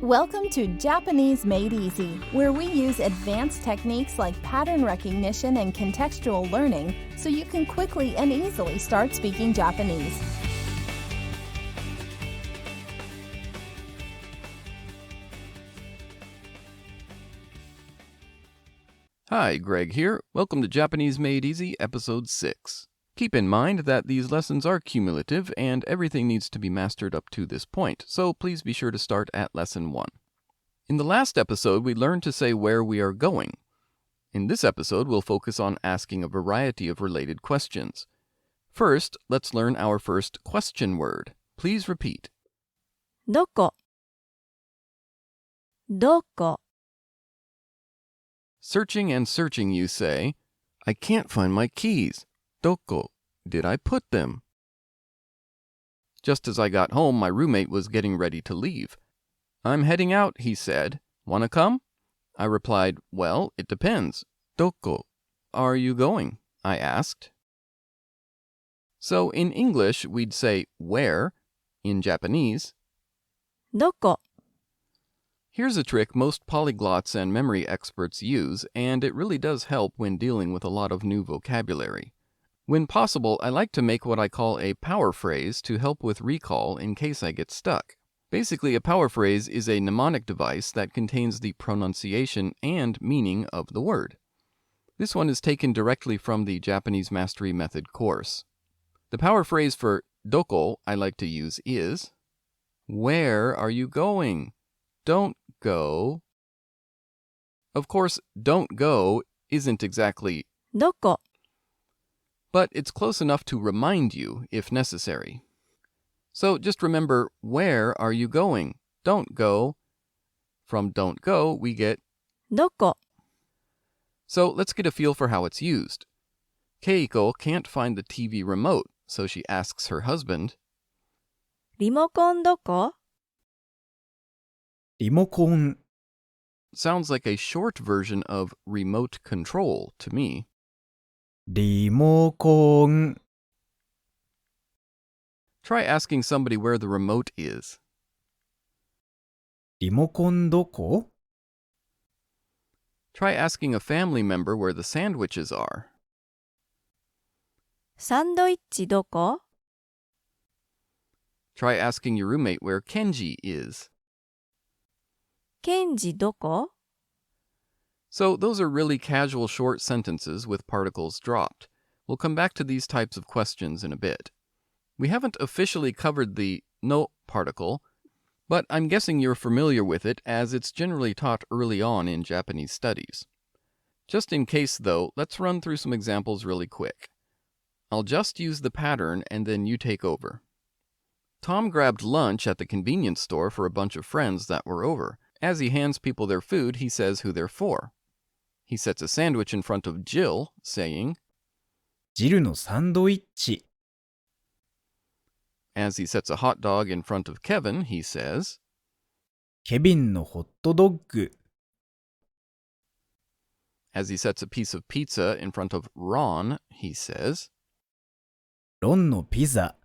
Welcome to Japanese Made Easy, where we use advanced techniques like pattern recognition and contextual learning so you can quickly and easily start speaking Japanese. Hi, Greg here. Welcome to Japanese Made Easy, Episode 6. Keep in mind that these lessons are cumulative and everything needs to be mastered up to this point, so please be sure to start at Lesson 1. In the last episode, we learned to say where we are going. In this episode, we'll focus on asking a variety of related questions. First, let's learn our first question word. Please repeat. どこどこ Searching and searching, you say, I can't find my keys. Doko, did I put them? Just as I got home, my roommate was getting ready to leave. I'm heading out, he said. Wanna come? I replied, well, it depends. Doko, are you going? I asked. So in English, we'd say where. In Japanese, どこ here's a trick most polyglots and memory experts use, and it really does help when dealing with a lot of new vocabulary. When possible, I like to make what I call a power phrase to help with recall in case I get stuck. Basically, a power phrase is a mnemonic device that contains the pronunciation and meaning of the word. This one is taken directly from the Japanese Mastery Method course. The power phrase for doko I like to use is, where are you going? Don't go. Of course, don't go isn't exactly どこ but it's close enough to remind you if necessary. So just remember, where are you going? Don't go. From don't go, we get どこ So let's get a feel for how it's used. Keiko can't find the TV remote, so she asks her husband, リモコンどこ リモコン sounds like a short version of remote control to me. リモコン Try asking somebody where the remote is. リモコンどこ Try asking a family member where the sandwiches are. サンドイッチどこ Try asking your roommate where Kenji is. ケンジどこ So those are really casual short sentences with particles dropped. We'll come back to these types of questions in a bit. We haven't officially covered the no particle, but I'm guessing you're familiar with it as it's generally taught early on in Japanese studies. Just in case, though, let's run through some examples really quick. I'll just use the pattern and then you take over. Tom grabbed lunch at the convenience store for a bunch of friends that were over. As he hands people their food, he says who they're for. He sets a sandwich in front of Jill, saying, ジルのサンドイッチ as he sets a hot dog in front of Kevin, he says, ケビンのホットドッグ as he sets a piece of pizza in front of Ron, he says, ロンのピザ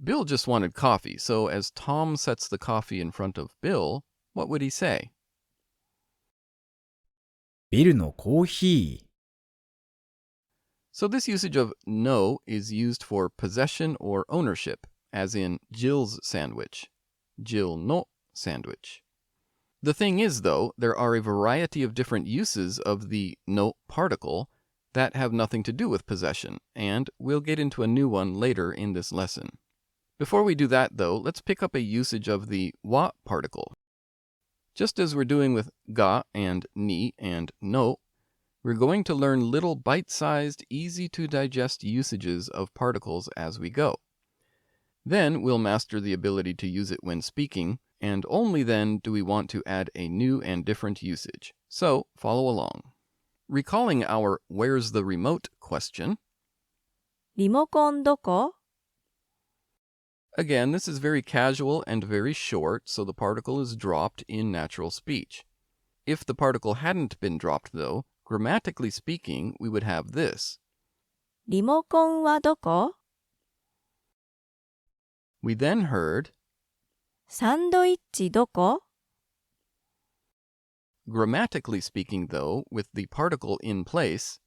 Bill just wanted coffee, so as Tom sets the coffee in front of Bill, what would he say? ビルのコーヒー So this usage of no is used for possession or ownership, as in Jill's sandwich, Jill no sandwich. The thing is, though, there are a variety of different uses of the no particle that have nothing to do with possession, and we'll get into a new one later in this lesson. Before we do that, though, let's pick up a usage of the wa particle. Just as we're doing with ga and ni and no, we're going to learn little bite-sized, easy-to-digest usages of particles as we go. Then we'll master the ability to use it when speaking, and only then do we want to add a new and different usage. So follow along. Recalling our where's the remote question, リモコンどこ again, this is very casual and very short, so the particle is dropped in natural speech. If the particle hadn't been dropped, though, grammatically speaking, we would have this. リモコンはどこ We then heard サンドイッチどこ Grammatically speaking, though, with the particle in place,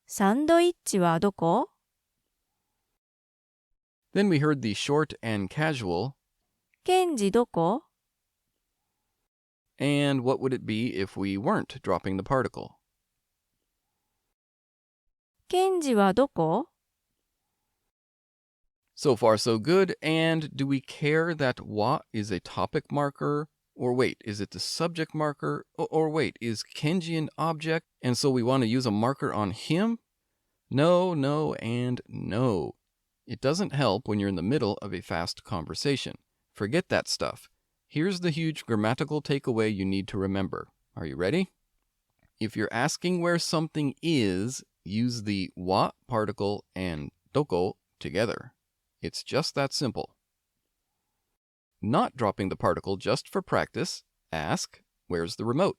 サンドイッチはどこ then we heard the short and casual, ケンジどこ and what would it be if we weren't dropping the particle? ケンジはどこ So far, so good. And do we care that wa is a topic marker? Or wait, is it the subject marker? Or wait, is Kenji an object? And so we want to use a marker on him? No, no, and no. It doesn't help when you're in the middle of a fast conversation. Forget that stuff. Here's the huge grammatical takeaway you need to remember. Are you ready? If you're asking where something is, use the wa particle and doko together. It's just that simple. Not dropping the particle just for practice, ask, where's the remote?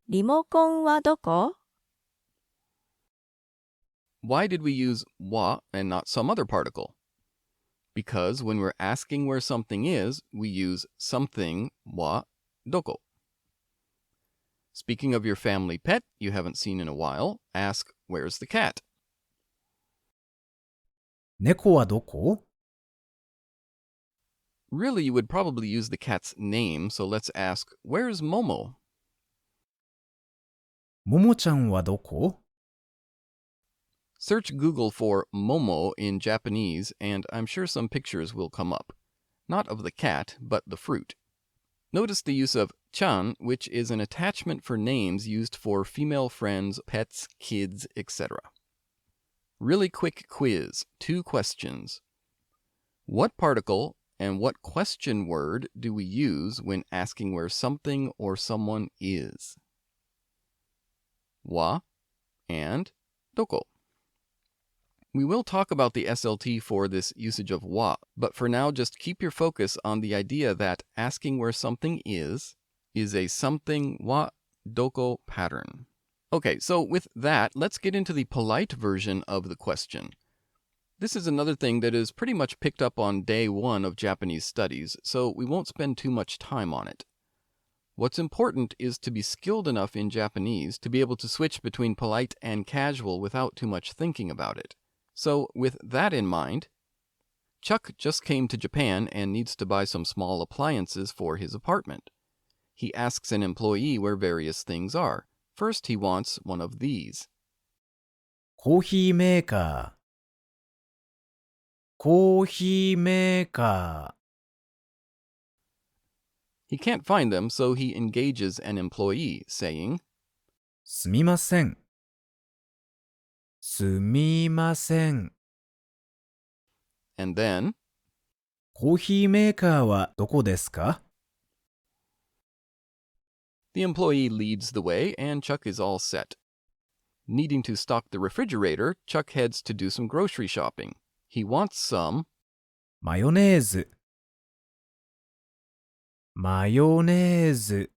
リモコンはどこ Why did we use wa and not some other particle? Because when we're asking where something is, we use something wa doko. Speaking of your family pet you haven't seen in a while, ask, where's the cat? 猫はどこ Really, you would probably use the cat's name, so let's ask, where's Momo? ももちゃんはどこ Search Google for Momo in Japanese, and I'm sure some pictures will come up. Not of the cat, but the fruit. Notice the use of chan, which is an attachment for names used for female friends, pets, kids, etc. Really quick quiz, 2 questions. What particle and what question word do we use when asking where something or someone is? Wa and doko. We will talk about the SLT for this usage of wa, but for now just keep your focus on the idea that asking where something is a something wa doko pattern. Okay, so with that, let's get into the polite version of the question. This is another thing that is pretty much picked up on day 1 of Japanese studies, so we won't spend too much time on it. What's important is to be skilled enough in Japanese to be able to switch between polite and casual without too much thinking about it. So with that in mind, Chuck just came to Japan and needs to buy some small appliances for his apartment. He asks an employee where various things are. First, he wants one of these. コーヒーメーカーコーヒーメーカ He can't find them, so he engages an employee, saying, ーすみませんすみません and then, コーヒーメーカーはどこですか the employee leads the way, and Chuck is all set. Needing to stock the refrigerator, Chuck heads to do some grocery shopping. He wants some マヨネーズマヨネーズ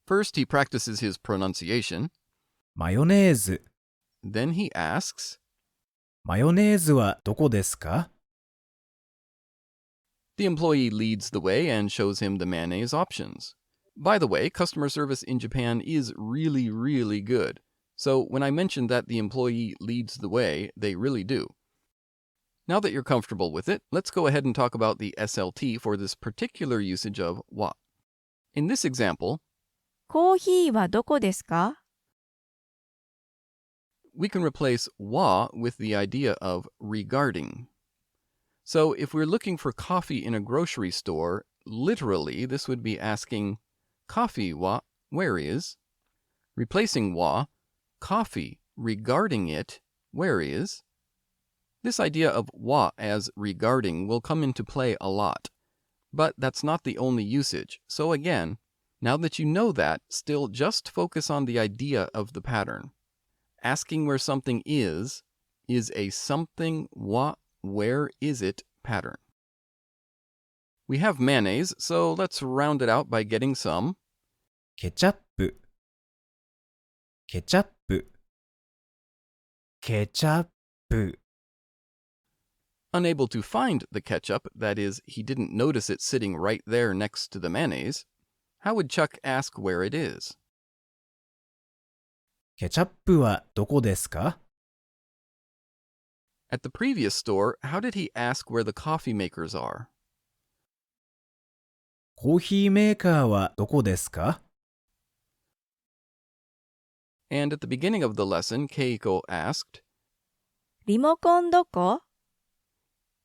First, he practices his pronunciation. マヨネーズ Then he asks, マヨネーズはどこですか The employee leads the way and shows him the mayonnaise options. By the way, customer service in Japan is really, really good. So when I mentioned that the employee leads the way, they really do. Now that you're comfortable with it, let's go ahead and talk about the SLT for this particular usage of wa. In this example, コーヒーはどこですか we can replace wa with the idea of regarding. So if we're looking for coffee in a grocery store, literally this would be asking, coffee wa, where is? Replacing wa, coffee, regarding it, where is? This idea of wa as regarding will come into play a lot. But that's not the only usage. So again, now that you know that, still just focus on the idea of the pattern. Asking where something is a something wa, where is it pattern. We have mayonnaise, so let's round it out by getting some ケチャップケチャップケチャップ Unable to find the ketchup, that is, he didn't notice it sitting right there next to the mayonnaise, how would Chuck ask where it is? ケチャップはどこですか？ At the previous store, how did he ask where the coffee makers are? コーヒーメーカーはどこですか？ And at the beginning of the lesson, Keiko asked. リモコンどこ？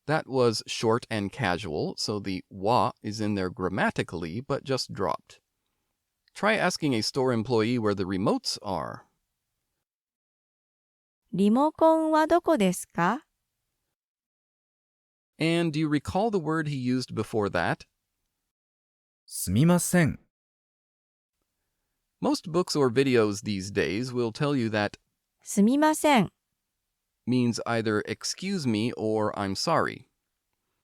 That was short and casual, so the wa is in there grammatically, but just dropped. Try asking a store employee where the remotes are. リモコンはどこですか？ And do you recall the word he used before that? すみません。 Most books or videos these days will tell you that すみません。 means either excuse me or I'm sorry.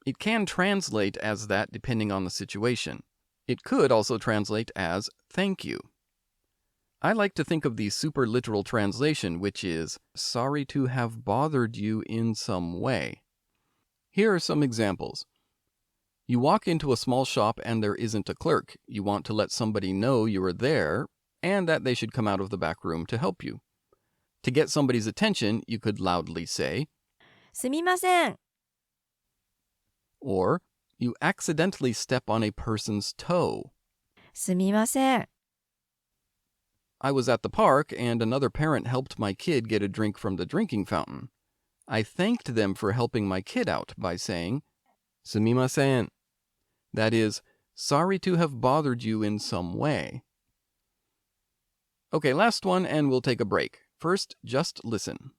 It can translate as that depending on the situation. It could also translate as thank you. I like to think of the super literal translation, which is sorry to have bothered you in some way. Here are some examples. You walk into a small shop and there isn't a clerk. You want to let somebody know you are there and that they should come out of the back room to help you. To get somebody's attention, you could loudly say, すみません。 or you accidentally step on a person's toe. すみません。 I was at the park and another parent helped my kid get a drink from the drinking fountain. I thanked them for helping my kid out by saying, すみません. That is, sorry to have bothered you in some way. Okay, last one and we'll take a break. First, just listen.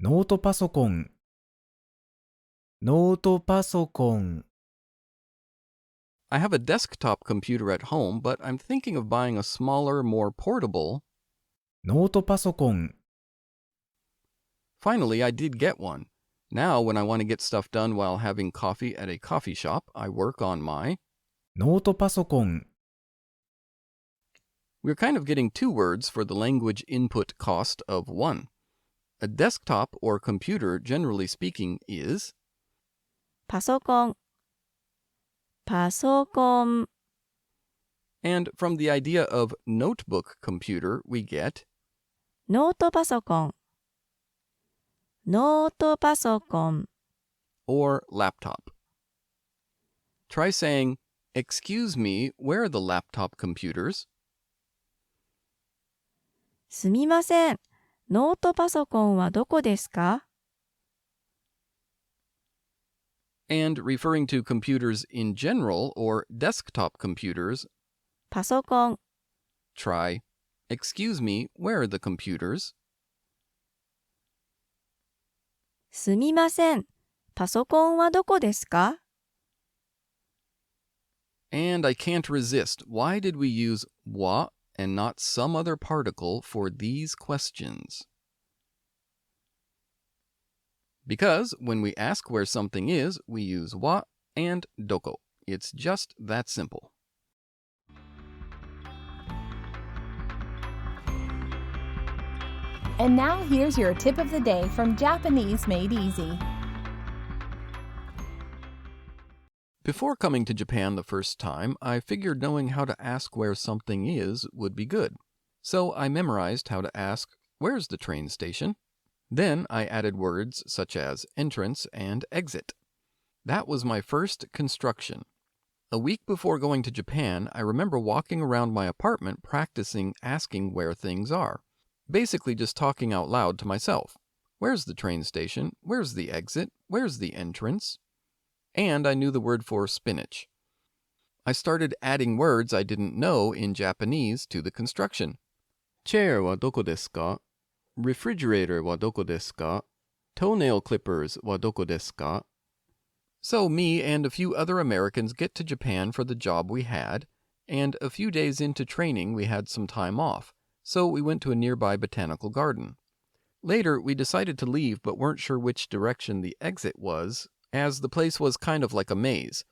ノートパソコン。ノートパソコン。 I have a desktop computer at home, but I'm thinking of buying a smaller, more portable. ノートパソコン。 Finally, I did get one. Now, when I want to get stuff done while having coffee at a coffee shop, I work on my. ノートパソコン。 We're kind of getting two words for the language input cost of one. A desktop or computer, generally speaking, is パソコン。パソコン。 and from the idea of notebook computer, we get ノートパソコン。ノートパソコン。 or laptop. Try saying, excuse me, where are the laptop computers? すみません。ノートパソコンはどこですか？ And referring to computers in general or desktop computers, パソコン。 try, excuse me, where are the computers? すみません。パソコンはどこですか？ And I can't resist. Why did we use wa and not some other particle for these questions? Because when we ask where something is, we use wa and doko. It's just that simple. And now here's your tip of the day from Japanese Made Easy. Before coming to Japan the first time, I figured knowing how to ask where something is would be good. So I memorized how to ask, where's the train station? Then I added words such as entrance and exit. That was my first construction. A week before going to Japan, I remember walking around my apartment practicing asking where things are. Basically just talking out loud to myself. Where's the train station? Where's the exit? Where's the entrance? And I knew the word for spinach. I started adding words I didn't know in Japanese to the construction. Chair wa doko desu ka? Refrigerator wa doko desu ka? Toenail clippers wa doko desu ka? So me and a few other Americans get to Japan for the job we had, and a few days into training we had some time off, so we went to a nearby botanical garden. Later, we decided to leave but weren't sure which direction the exit was, as the place was kind of like a maze.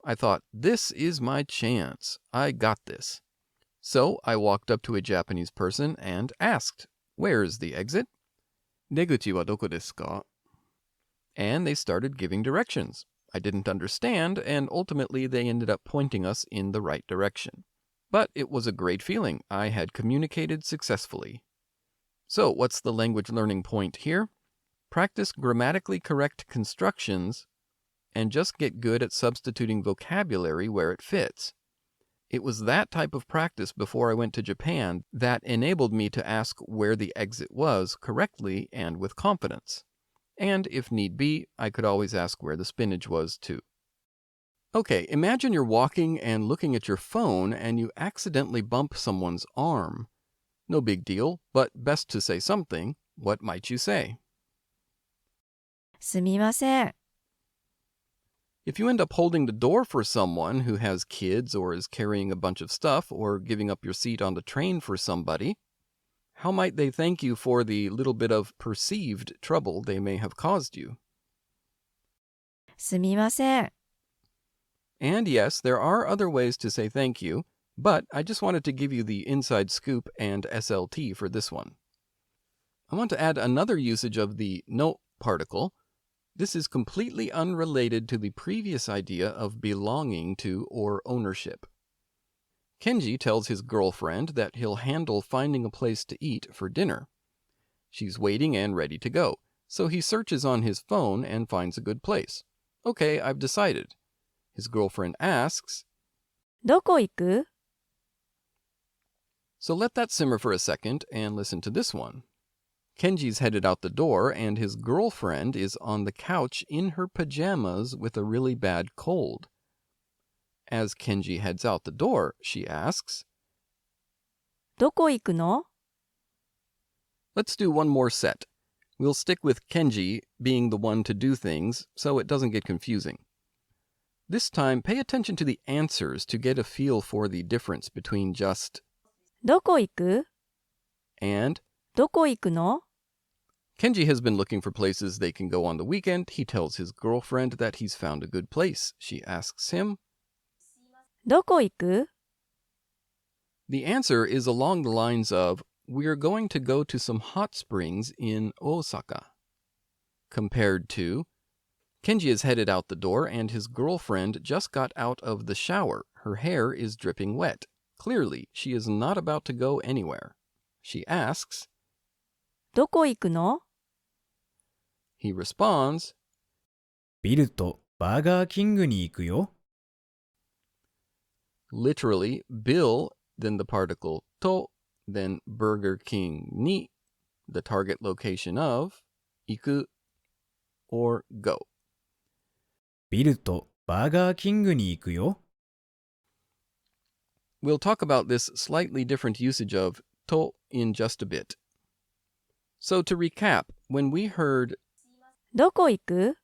I thought, this is my chance. I got this. So I walked up to a Japanese person and asked, where's the exit? Deguchi wa doko desu ka? And they started giving directions. I didn't understand, and ultimately they ended up pointing us in the right direction. But it was a great feeling. I had communicated successfully. So, what's the language learning point here? Practice grammatically correct constructions and just get good at substituting vocabulary where it fits. It was that type of practice before I went to Japan that enabled me to ask where the exit was correctly and with confidence. And if need be, I could always ask where the spinach was too. Okay, imagine you're walking and looking at your phone and you accidentally bump someone's arm. No big deal, but best to say something. What might you say? すみません。 If you end up holding the door for someone who has kids or is carrying a bunch of stuff or giving up your seat on the train for somebody, how might they thank you for the little bit of perceived trouble they may have caused you? すみません。 And yes, there are other ways to say thank you, but I just wanted to give you the inside scoop and SLT for this one. I want to add another usage of the no particle. This is completely unrelated to the previous idea of belonging to or ownership. Kenji tells his girlfriend that he'll handle finding a place to eat for dinner. She's waiting and ready to go, so he searches on his phone and finds a good place. Okay, I've decided. His girlfriend asks, どこ行く? So let that simmer for a second and listen to this one. Kenji's headed out the door and his girlfriend is on the couch in her pajamas with a really bad cold. As Kenji heads out the door, she asks, どこ行くの? Let's do one more set. We'll stick with Kenji being the one to do things so it doesn't get confusing. This time, pay attention to the answers to get a feel for the difference between just どこ行く? and. どこ行くの? Kenji has been looking for places they can go on the weekend. He tells his girlfriend that he's found a good place. She asks him, どこ行く? The answer is along the lines of, we're going to go to some hot springs in Osaka. Compared to, Kenji is headed out the door and his girlfriend just got out of the shower. Her hair is dripping wet. Clearly, she is not about to go anywhere. She asks, どこ行くの? He responds, ビルとバーガーキングに行くよ。 literally, Bill, then the particle to, then Burger King ni, the target location of, 行く or go. ビルとバーガーキングに行くよ。 We'll talk about this slightly different usage of to in just a bit. So to recap, when we heard どこ行く?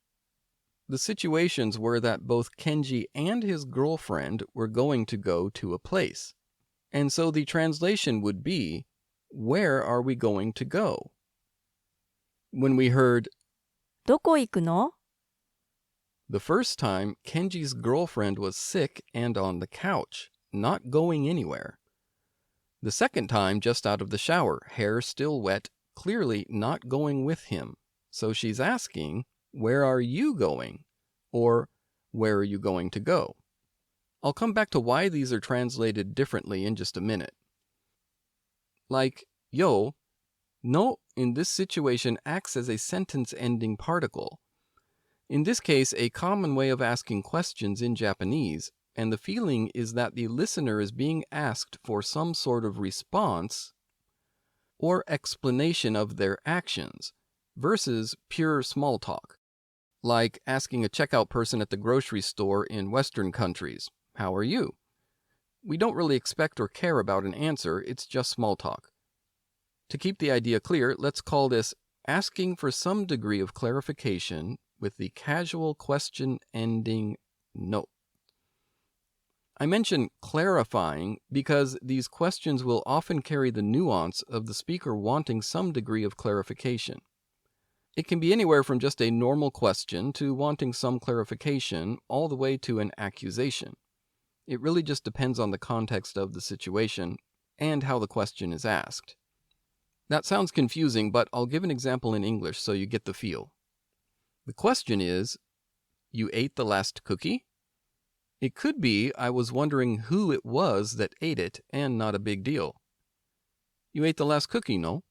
the situations were that both Kenji and his girlfriend were going to go to a place. And so the translation would be, where are we going to go? When we heard どこ行くの? the first time, Kenji's girlfriend was sick and on the couch, not going anywhere. The second time, just out of the shower, hair still wet, clearly not going with him. So she's asking, where are you going? Or, where are you going to go? I'll come back to why these are translated differently in just a minute. Like, yo, no in this situation acts as a sentence-ending particle. In this case, a common way of asking questions in Japanese, and the feeling is that the listener is being asked for some sort of response or explanation of their actions versus pure small talk, like asking a checkout person at the grocery store in Western countries, "How are you?" We don't really expect or care about an answer, it's just small talk. To keep the idea clear, let's call this asking for some degree of clarification with the casual question ending no. I mention clarifying because these questions will often carry the nuance of the speaker wanting some degree of clarification. It can be anywhere from just a normal question to wanting some clarification all the way to an accusation. It really just depends on the context of the situation and how the question is asked. That sounds confusing, but I'll give an example in English so you get the feel. The question is, you ate the last cookie? It could be, I was wondering who it was that ate it, and not a big deal. You ate the last cookie, no?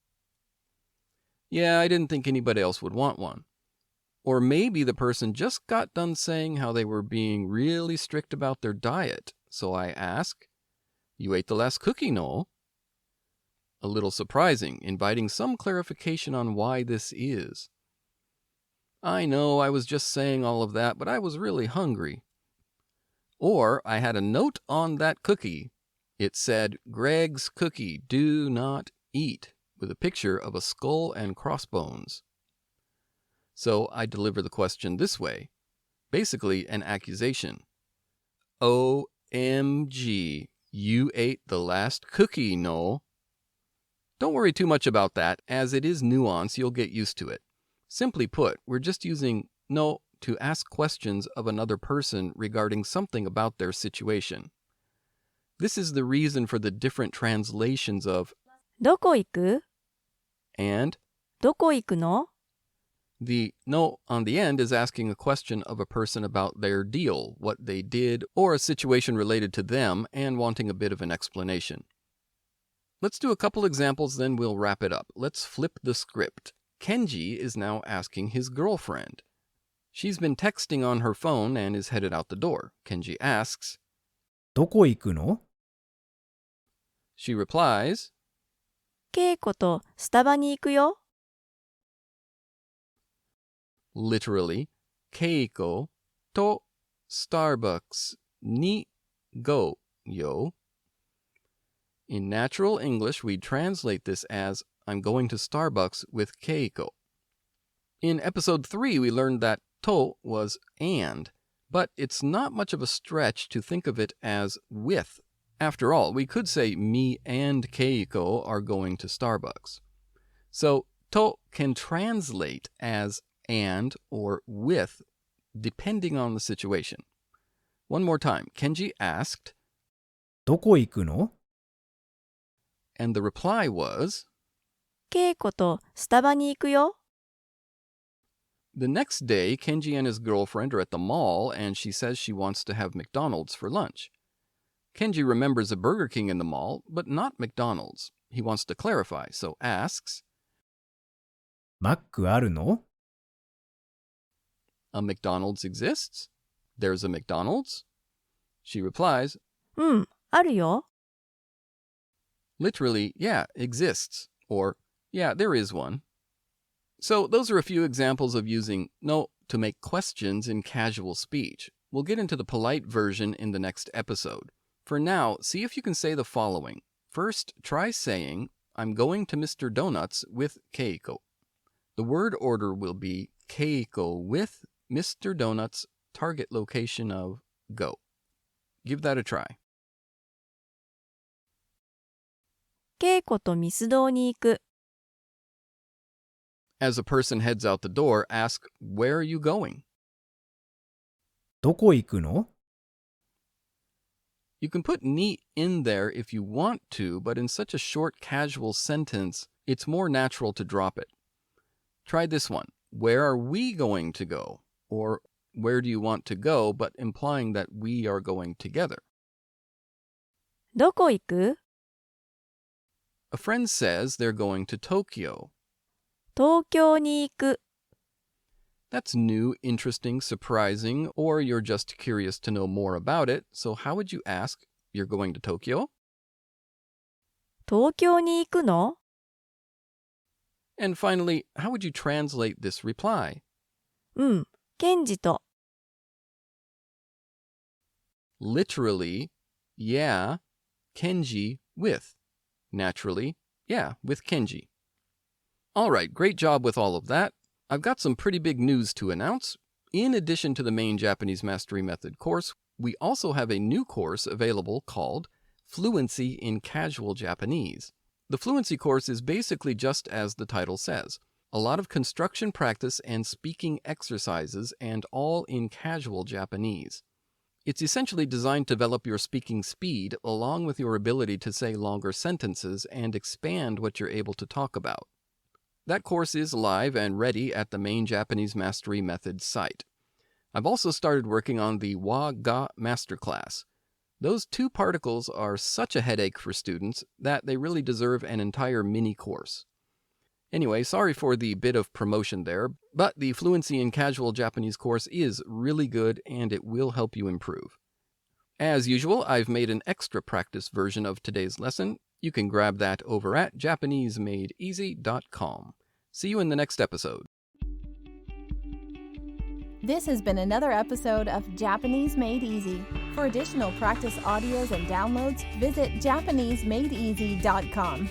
Yeah, I didn't think anybody else would want one. Or maybe the person just got done saying how they were being really strict about their diet, so I ask, you ate the last cookie, no? A little surprising, inviting some clarification on why this is. I know I was just saying all of that, but I was really hungry. Or I had a note on that cookie. It said, Greg's cookie, do not eat, with a picture of a skull and crossbones. So I deliver the question this way, basically an accusation. OMG, you ate the last cookie, no? Don't worry too much about that, as it is nuance, you'll get used to it. Simply put, we're just using no to ask questions of another person regarding something about their situation. This is the reason for the different translations of どこ行く and. どこ行くの The no on the end is asking a question of a person about their deal, what they did, or a situation related to them, and wanting a bit of an explanation. Let's do a couple examples, then we'll wrap it up. Let's flip the script. Kenji is now asking his girlfriend. She's been texting on her phone and is headed out the door. Kenji asks, どこ行くの she replies, 稽古とスタバに行くよ literally, Keiko to Starbucks ni go yo. In natural English, we'd translate this as, I'm going to Starbucks with Keiko. In episode 3, we learned that to was and, but it's not much of a stretch to think of it as with. After all, we could say me and Keiko are going to Starbucks. So to can translate as and or with, depending on the situation. One more time, Kenji asked, どこ行くの and the reply was, 稽古とスタバに行くよ the next day, Kenji and his girlfriend are at the mall and she says she wants to have McDonald's for lunch. Kenji remembers a Burger King in the mall, but not McDonald's. He wants to clarify, so asks, マックあるの a McDonald's exists? There's a McDonald's? She replies, うん、あるよ literally, yeah, exists, or yeah, there is one. So those are a few examples of using no to make questions in casual speech. We'll get into the polite version in the next episode. For now, see if you can say the following. First, try saying, I'm going to Mr. Donuts with Keiko. The word order will be Keiko with Mr. Donuts, target location of go. Give that a try. 稽古とミスドに行く As a person heads out the door, ask, where are you going? どこ行くの You can put ni in there if you want to, but in such a short, casual sentence, it's more natural to drop it. Try this one. Where are we going to go? Or where do you want to go, but implying that we are going together. どこ行く A friend says they're going to Tokyo. 東京に行く That's new, interesting, surprising, or you're just curious to know more about it. So how would you ask, you're going to Tokyo? 東京に行くの And finally, how would you translate this reply? うん、ケンジと Literally, yeah, Kenji with. Naturally, yeah, with Kenji. All right, great job with all of that. I've got some pretty big news to announce. In addition to the main Japanese Mastery Method course, we also have a new course available called Fluency in Casual Japanese. The Fluency course is basically just as the title says, a lot of construction practice and speaking exercises, and all in casual Japanese. It's essentially designed to develop your speaking speed along with your ability to say longer sentences and expand what you're able to talk about. That course is live and ready at the main Japanese Mastery Method site. I've also started working on the wa-ga masterclass. Those two particles are such a headache for students that they really deserve an entire mini course. Anyway, sorry for the bit of promotion there, but the Fluency in Casual Japanese course is really good and it will help you improve. As usual, I've made an extra practice version of today's lesson. You can grab that over at JapaneseMadeEasy.com. See you in the next episode. This has been another episode of Japanese Made Easy. For additional practice audios and downloads, visit JapaneseMadeEasy.com.